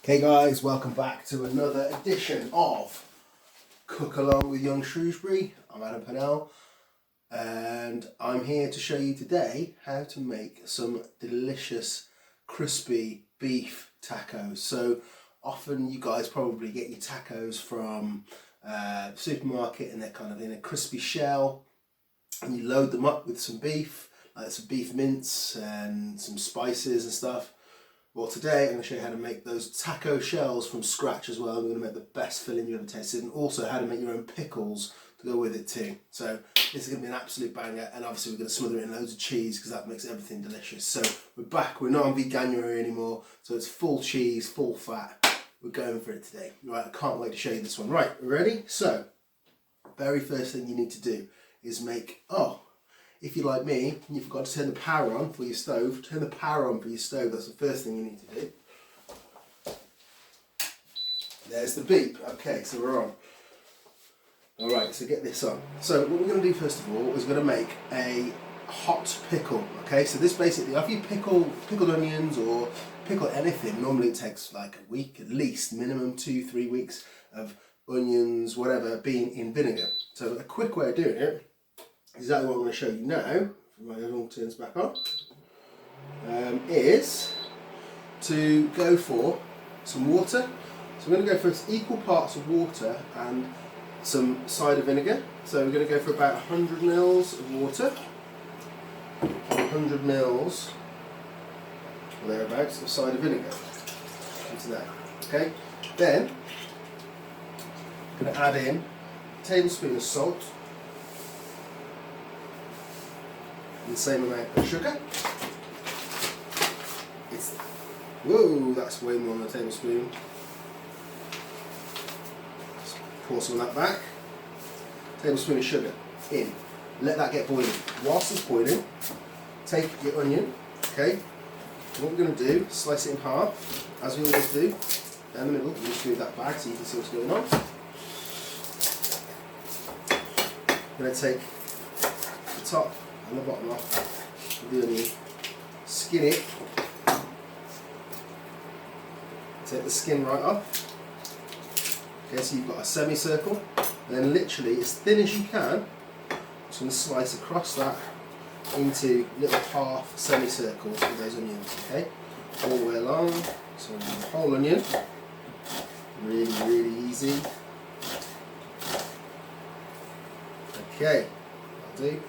Okay guys, welcome back to another edition of Cook Along with Young Shrewsbury. I'm Adam Pennell and I'm here to show you today how to make some delicious crispy beef tacos. So often you guys probably get your tacos from the supermarket and they're kind of in a crispy shell, and you load them up with some beef, like some beef mince and some spices and stuff. Well, today I'm going to show you how to make those taco shells from scratch as well. I'm going to make the best filling you ever tasted, and also how to make your own pickles to go with it too. So this is going to be an absolute banger, and obviously we're going to smother it in loads of cheese because that makes everything delicious. So we're back, we're not on veganuary anymore, so it's full cheese, full fat. We're going for it today. Right, I can't wait to show you this one. Right, ready? So, very first thing you need to do is make, if you're like me and you forgot to turn the power on for your stove, turn the power on for your stove. That's the first thing you need to do. There's the beep. Okay, so we're on. Alright, so get this on. So what we're going to do first of all is we're going to make a hot pickle. Okay, so this basically, if you pickled onions or pickle anything, normally it takes like a week at least, minimum 2-3 weeks of onions, whatever, being in vinegar. So a quick way of doing it, exactly what I'm going to show you now, if my oven turns back on, is to go for some water. So we're going to go for equal parts of water and some cider vinegar. So we're going to go for about 100 mils of water, 100 mils or thereabouts of cider vinegar into that. Okay, then I'm going to add in a tablespoon of salt, the same amount of sugar. Whoa, that's way more than a tablespoon. Let's pour some of that back. Tablespoon of sugar in. Let that get boiling. Whilst it's boiling, take your onion, okay? And what we're going to do, slice it in half, as we always do, down the middle. We'll just move that back so you can see what's going on. I'm going to take the top and the bottom off of the onion, skin it, take the skin right off. Okay, so you've got a semicircle, and then literally as thin as you can, just going to slice across that into little half semicircles with those onions, okay? All the way along, so the whole onion, really, really easy. Okay, that'll do.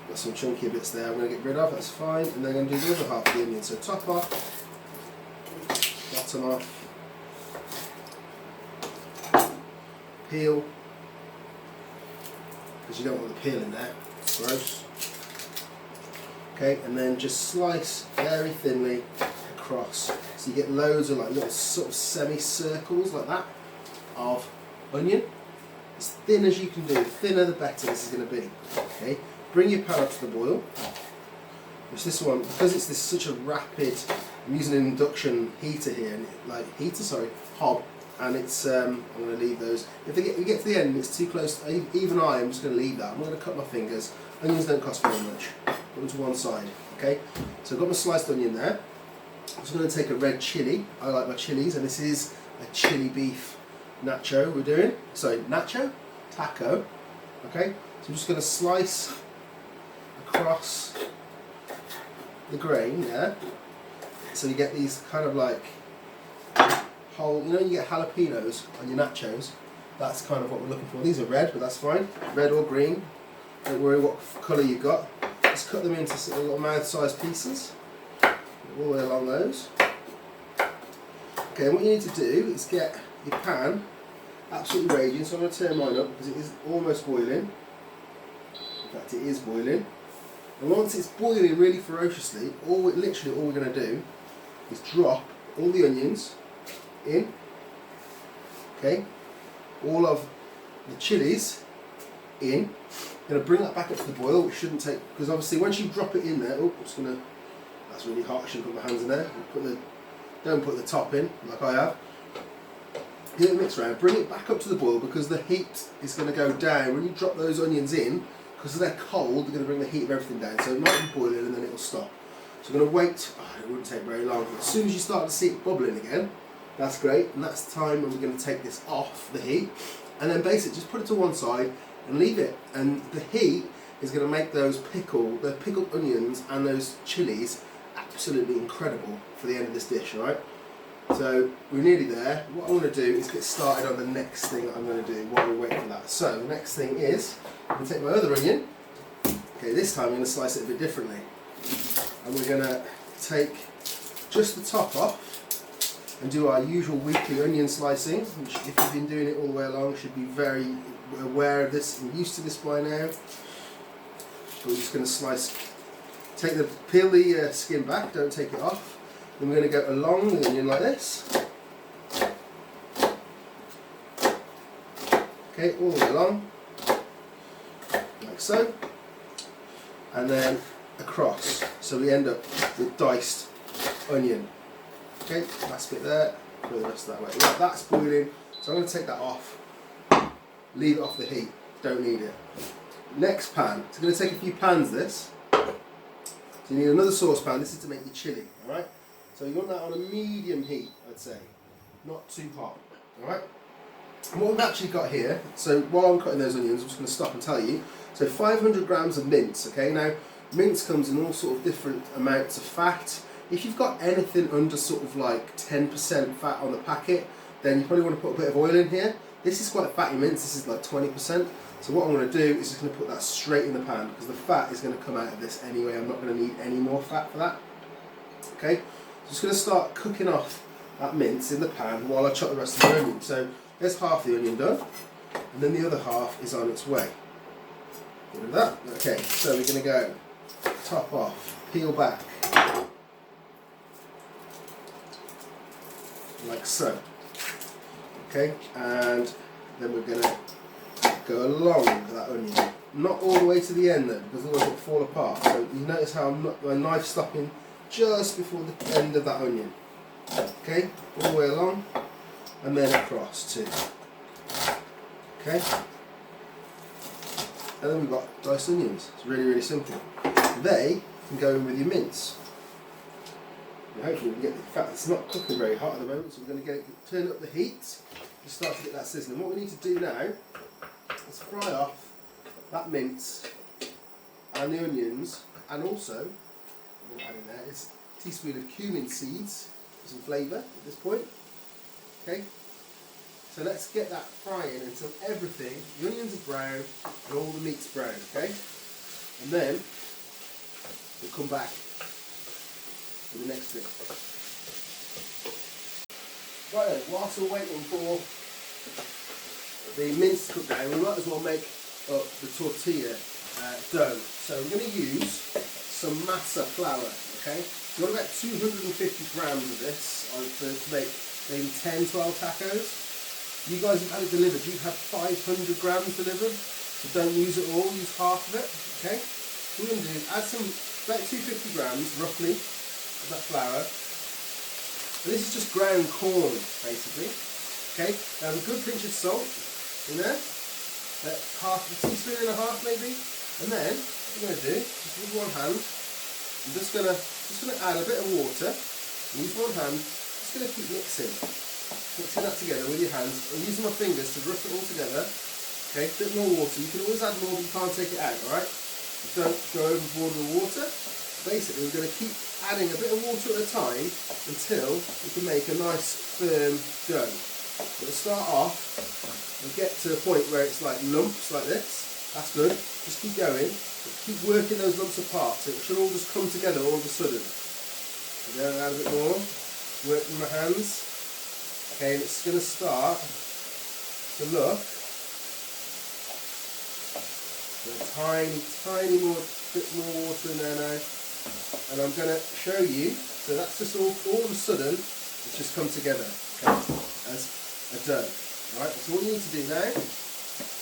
Got some chunky bits there I'm going to get rid of, that's fine, and then I'm going to do the other half of the onion. So top off, bottom off, peel, because you don't want the peel in there, it's gross. Okay, and then just slice very thinly across, so you get loads of like little sort of semicircles like that of onion, as thin as you can do. The thinner the better this is going to be. Okay. Bring your pan up to the boil, which this one, because it's this such a rapid, I'm using an induction heater here, and hob, and it's, I'm going to leave those, if we get to the end and it's too close, even I'm just going to leave that. I'm going to cut my fingers. Onions don't cost very much. Put them to one side, okay? So I've got my sliced onion there. I'm just going to take a red chilli. I like my chilies, and this is a chili beef nacho we're doing. Sorry, nacho? Taco, okay? So I'm just going to slice across the grain there, so you get these kind of like whole, you know, you get jalapenos on your nachos. That's kind of what we're looking for. These are red, but that's fine, red or green, don't worry what colour you've got. Just cut them into little mouth-sized pieces all the way along those. Okay, and what you need to do is get your pan absolutely raging. So I'm going to turn mine up because it is almost boiling. In fact, it is boiling. And once it's boiling really ferociously, literally all we're going to do is drop all the onions in, okay, all of the chilies in. I'm going to bring that back up to the boil, which shouldn't take, because obviously once you drop it in there, that's really hot, I shouldn't put my hands in there. Don't put the top in, like I have. Get it mixed around, bring it back up to the boil, because the heat is going to go down. When you drop those onions in, because they're cold, they're going to bring the heat of everything down. So it might be boiling and then it will stop. So I'm going to wait, it wouldn't take very long. As soon as you start to see it bubbling again, That's great, and that's the time when we're going to take this off the heat, and then basically just put it to one side and leave it. And the heat is going to make the pickled onions and those chilies absolutely incredible for the end of this dish, right? So we're nearly there. What I want to do is get started on the next thing I'm going to do while we wait for that. So the next thing is, I'm going to take my other onion. Okay, this time I'm going to slice it a bit differently. And we're going to take just the top off and do our usual weekly onion slicing, which if you've been doing it all the way along should be very aware of this and used to this by now. But we're just going to slice, peel the skin back, don't take it off. Then we're going to go along the onion like this. Okay, all the way along, like so. And then across, so we end up with diced onion. Okay, last bit there, go the rest of that way. Right, that's boiling, so I'm going to take that off, leave it off the heat, don't need it. Next pan, it's going to take a few pans this. So you need another saucepan, this is to make your chilli, alright? So you want that on a medium heat, I'd say, not too hot, alright? And what we've actually got here, so while I'm cutting those onions, I'm just going to stop and tell you. So 500 grams of mince, okay? Now, mince comes in all sort of different amounts of fat. If you've got anything under sort of like 10% fat on the packet, then you probably want to put a bit of oil in here. This is quite fatty mince, this is like 20%. So what I'm going to do is just going to put that straight in the pan, because the fat is going to come out of this anyway. I'm not going to need any more fat for that. Okay, so just going to start cooking off that mince in the pan while I chop the rest of the onion. So there's half the onion done, and then the other half is on its way. Get rid of that. Okay, so we're going to go top off, peel back, like so. Okay, and then we're going to go along that onion, not all the way to the end though, because otherwise it'll fall apart. So you notice how my knife's stopping just before the end of that onion. Okay, all the way along, and then across too. Okay, and then we've got diced onions. It's really, really simple. They can go in with your mince. And hopefully we can get the fat. It's not cooking very hot at the moment, so we're going to turn up the heat and start to get that sizzling. What we need to do now is fry off that mince and the onions, and also I'm going to add in there is a teaspoon of cumin seeds for some flavour at this point. Okay, so let's get that frying until everything, the onions are brown and all the meat's brown. Okay, and then we'll come back for the next bit. Right then, whilst we're waiting for the mince to cook down, we might as well make up the tortilla dough. So I'm going to use some masa flour, okay? You want about 250 grams of this to make maybe 10, 12 tacos. You guys have had it delivered, you've had 500 grams delivered, so don't use it all, use half of it, okay? What we're going to do is add about 250 grams, roughly, of that flour. And this is just ground corn, basically. Okay, now a good pinch of salt in there, half a teaspoon and a half maybe, and then what we're going to do, just with one hand, I'm just going to add a bit of water, and use one hand, just going to keep mixing that together with your hands. I'm using my fingers to rough it all together. Okay, a bit more water. You can always add more, but you can't take it out. All right, so don't go overboard with water. Basically, we're going to keep adding a bit of water at a time until we can make a nice firm dough. We'll start off and get to a point where it's like lumps like this. That's good. Just keep going. Keep working those lumps apart so it should all just come together all of a sudden. Again, add a bit more. Work with my hands. Okay, and it's going to start to look a tiny bit more water in there now. And I'm going to show you, so that's just all of a sudden, it's just come together, okay, as a dough. Alright, so what you need to do now,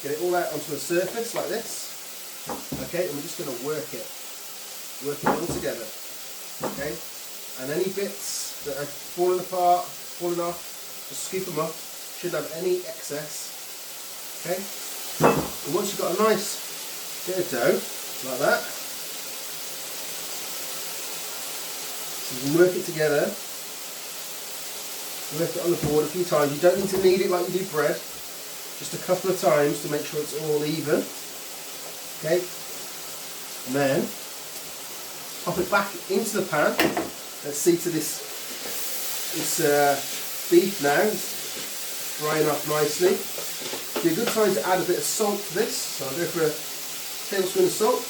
get it all out onto a surface like this, okay, and we're just going to work it all together, okay, and any bits that are falling apart, falling off, just scoop them up, shouldn't have any excess, okay, and once you've got a nice bit of dough, like that, so you can work it together, Work it on the board a few times. You don't need to knead it like you do bread. Just a couple of times to make sure it's all even. Okay. And then pop it back into the pan. Let's see to this beef now. It's frying up nicely. It'd be a good time to add a bit of salt to this. So I'll go for a tablespoon of salt.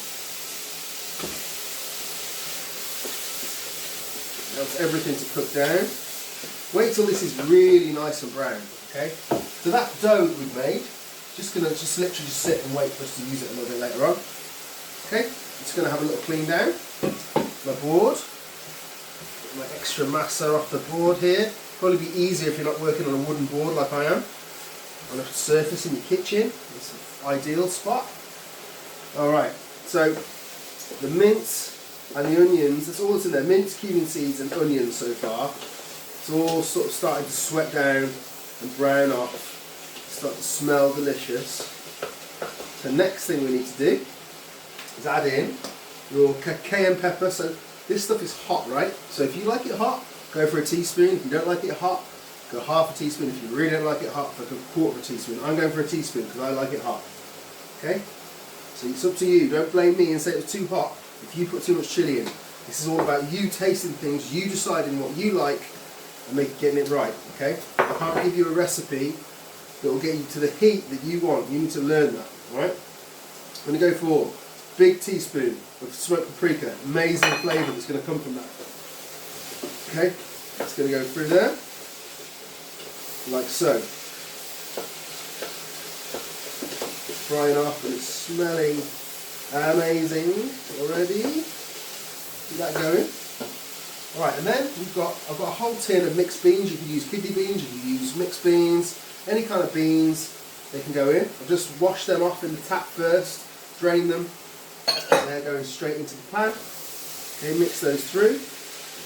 That's everything to cook down. Wait till this is really nice and brown, okay? So that dough that we've made, literally just sit and wait for us to use it a little bit later on. Okay, just gonna have a little clean down. My board, get my extra masa off the board here. Probably be easier if you're not working on a wooden board like I am. On a surface in your kitchen, it's an ideal spot. Alright, so the mince and the onions, that's all that's in there. Mince, cumin seeds and onions so far. It's all sort of starting to sweat down and brown off. Start to smell delicious. So next thing we need to do is add in your cayenne pepper. So this stuff is hot, right? So if you like it hot, go for a teaspoon. If you don't like it hot, go half a teaspoon. If you really don't like it hot, go a quarter of a teaspoon. I'm going for a teaspoon because I like it hot. Okay? So it's up to you. Don't blame me and say it was too hot if you put too much chilli in. This is all about you tasting things, you deciding what you like and getting it right, okay? I can't give you a recipe that will get you to the heat that you want. You need to learn that, alright? I'm going to go for a big teaspoon of smoked paprika. Amazing flavour that's going to come from that. Okay, it's going to go through there, like so. Frying off and it's smelling amazing already. Keep that going. Alright, and then I've got a whole tin of mixed beans. You can use kidney beans, you can use mixed beans, any kind of beans, they can go in. I've just washed them off in the tap first, drain them, and they're going straight into the pan. Okay, mix those through.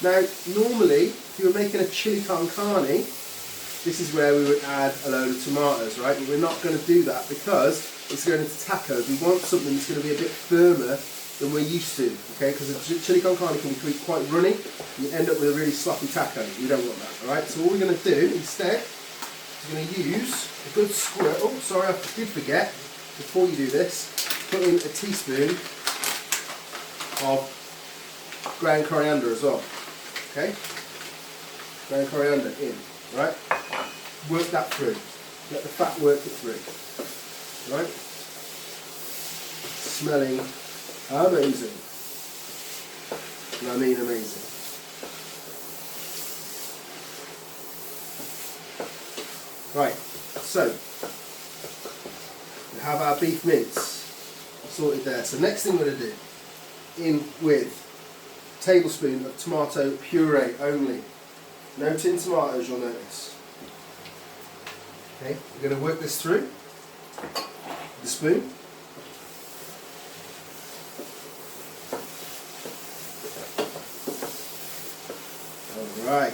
Now, normally, if you were making a chili con carne, this is where we would add a load of tomatoes, right? But we're not going to do that because it's going into tacos. We want something that's going to be a bit firmer than we're used to, okay? Because a chili con carne can be quite runny, and you end up with a really sloppy taco. We don't want that, all right? So what we're going to do instead is we're going to use a good squirt. Oh, sorry, I did forget. Before you do this, put in a teaspoon of ground coriander as well, okay? Ground coriander in, right? Work that through. Let the fat work it through, right? Smelling amazing. And I mean amazing. Right, so we have our beef mince sorted there. So next thing we're going to do, in with a tablespoon of tomato puree only. No tin tomatoes, you'll notice. Okay, we're going to work this through with the spoon. Alright,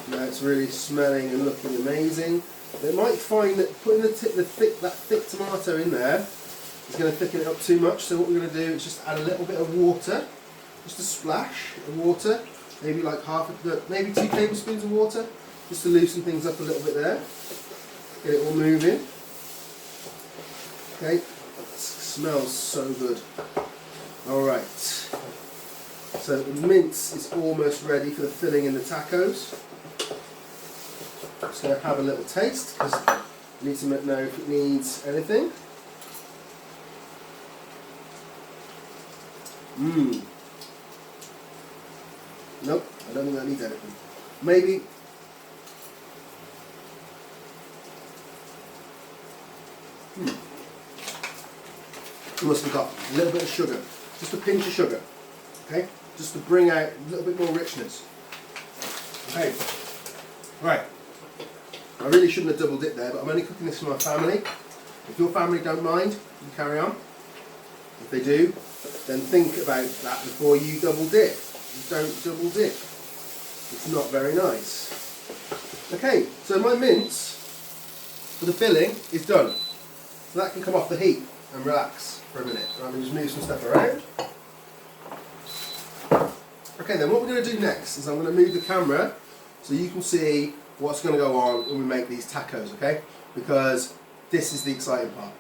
now it's really smelling and looking amazing. They might find that putting that thick tomato in there is going to thicken it up too much, so what we're going to do is just add a little bit of water, just a splash of water, maybe like maybe 2 tablespoons of water, just to loosen things up a little bit there, get it all moving. Okay, it smells so good. Alright. So the mince is almost ready for the filling in the tacos. I'm just going to have a little taste because I need to know if it needs anything. Nope, I don't think that needs anything. Maybe. You must have got a little bit of sugar, just a pinch of sugar. Okay, just to bring out a little bit more richness. Okay, right. I really shouldn't have double dipped there, but I'm only cooking this for my family. If your family don't mind, you carry on. If they do, then think about that before you double dip. You don't double dip. It's not very nice. Okay, so my mince for the filling is done. So that can come off the heat and relax for a minute. I'm going to just move some stuff around. Okay, then what we're going to do next is I'm going to move the camera so you can see what's going to go on when we make these tacos, okay? Because this is the exciting part.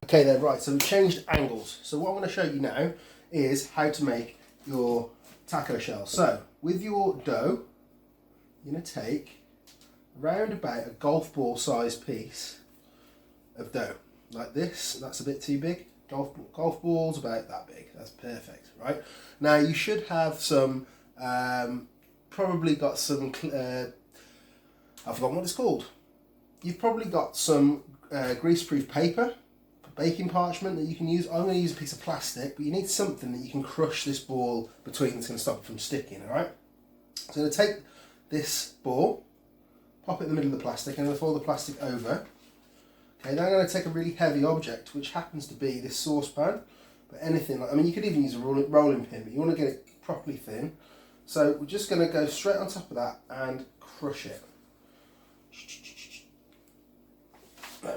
Okay then, right, so we've changed angles. So what I'm going to show you now is how to make your taco shell. So with your dough, you're going to take around about a golf ball size piece of dough, like this. That's a bit too big. Golf balls about that big. That's perfect, right? Now you should have some, probably got some, I've forgotten what it's called. You've probably got some greaseproof paper, baking parchment that you can use. I'm going to use a piece of plastic, but you need something that you can crush this ball between that's going to stop it from sticking, alright? So I'm going to take this ball, pop it in the middle of the plastic, and I'm going to fold the plastic over. Okay, now I'm going to take a really heavy object, which happens to be this saucepan, but anything like, I mean, you could even use a rolling pin, but you want to get it properly thin. So we're just going to go straight on top of that and crush it.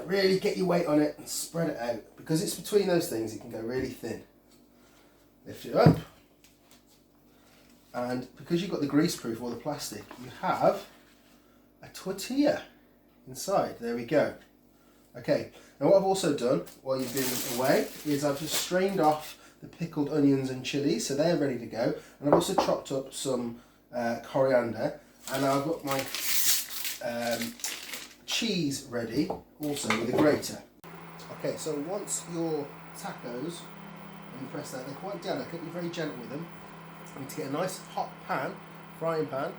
Really get your weight on it and spread it out. Because it's between those things, it can go really thin. Lift it up. And because you've got the greaseproof or the plastic, you have a tortilla inside. There we go. Okay, now what I've also done while you've been away is I've just strained off the pickled onions and chilies, so they're ready to go. And I've also chopped up some coriander, and I've got my cheese ready also with a grater. Okay, so once your tacos, and you press that, they're quite delicate, be very gentle with them. You need to get a nice hot pan, frying pan,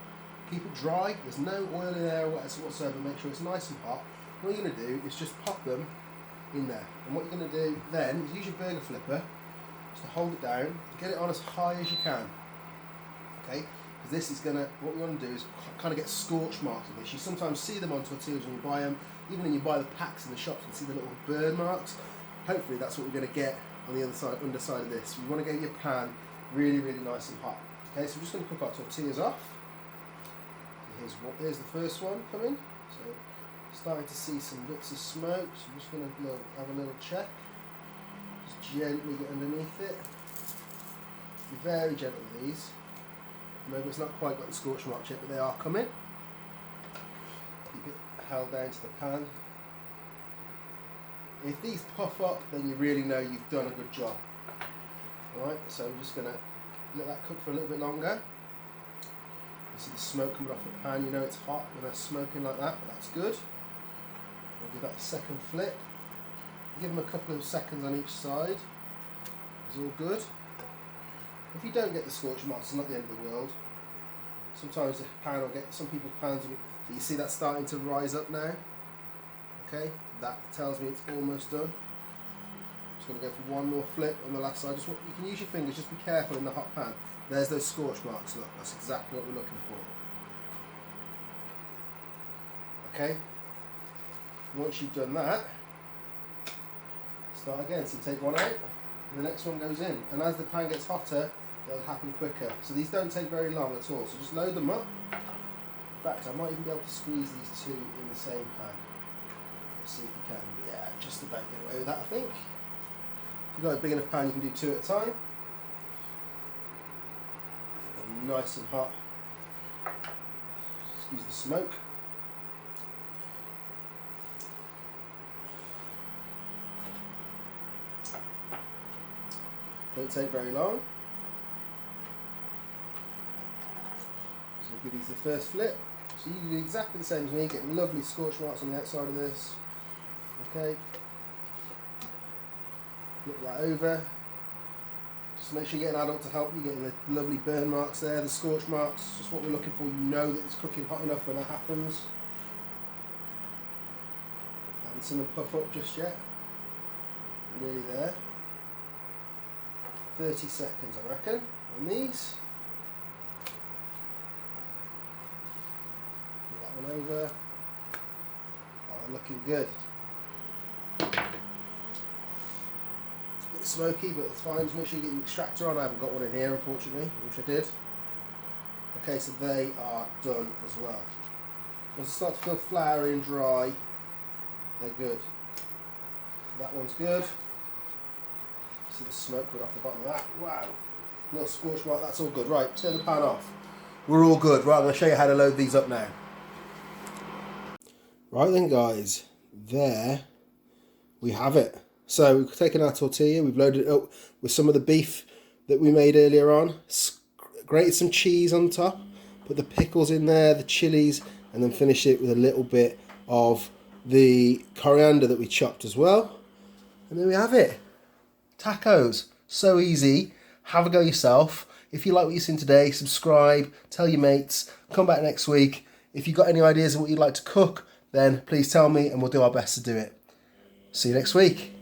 keep it dry, there's no oil in there whatsoever, make sure it's nice and hot. What you're going to do is just pop them in there, and what you're going to do then is use your burger flipper just to hold it down, get it on as high as you can, okay? Because this is going to, what we want to do is kind of get scorch marks on this. You sometimes see them on tortillas when you buy them, even when you buy the packs in the shops, you can see the little burn marks. Hopefully that's what we're going to get on the underside of this. You want to get your pan really, really nice and hot. Okay, so we're just going to cook our tortillas off. So here's the first one coming. So starting to see some bits of smoke, so I'm just going to have a little check. Just gently get underneath it. Be very gentle with these. Maybe it's not quite got the scorch marks yet, but they are coming. Keep it held down to the pan. If these puff up, then you really know you've done a good job. Alright, so I'm just going to let that cook for a little bit longer. You see the smoke coming off the pan, you know it's hot when they're smoking like that, but that's good. I'll give that a second flip. Give them a couple of seconds on each side. It's all good. If you don't get the scorch marks, it's not the end of the world. Sometimes the pan will get, some people's pans will, so you see that starting to rise up now. Okay, that tells me it's almost done. Just going to go for one more flip on the last side. You can use your fingers, just be careful in the hot pan. There's those scorch marks, look, that's exactly what we're looking for. Okay, once you've done that, start again. So take one out, and the next one goes in. And as the pan gets hotter, it'll happen quicker. So these don't take very long at all. So just load them up. In fact, I might even be able to squeeze these two in the same pan. Let's see if you can. Yeah, just about get away with that, I think. If you've got a big enough pan, you can do two at a time. Get them nice and hot. Excuse the smoke. Don't take very long. So we could use the first flip. So you can do exactly the same as me, get lovely scorch marks on the outside of this. Okay. Flip that over. Just make sure you get an adult to help you, getting the lovely burn marks there, the scorch marks, just what we're looking for. You know that it's cooking hot enough when that happens. Haven't seen them puff up just yet. Nearly there. 30 seconds, I reckon, on these. Put that one over. Oh, looking good. It's a bit smoky, but it's fine. Just make sure you get your extractor on. I haven't got one in here, unfortunately, which I did. Okay, so they are done as well. Once they start to feel floury and dry, they're good. That one's good. See the smoke coming off the bottom of that. Wow. Little scorch mark, that's all good. Right, turn the pan off. we're all good. Right, I'm going to show you how to load these up now. Right then guys, there we have it. So we've taken our tortilla, we've loaded it up with some of the beef that we made earlier on, grated some cheese on top, put the pickles in there, the chilies, and then finish it with a little bit of the coriander that we chopped as well. And there we have it. Tacos. So easy. Have a go yourself. If you like what you've seen today, subscribe, tell your mates, come back next week. If you've got any ideas of what you'd like to cook, then please tell me and we'll do our best to do it. See you next week.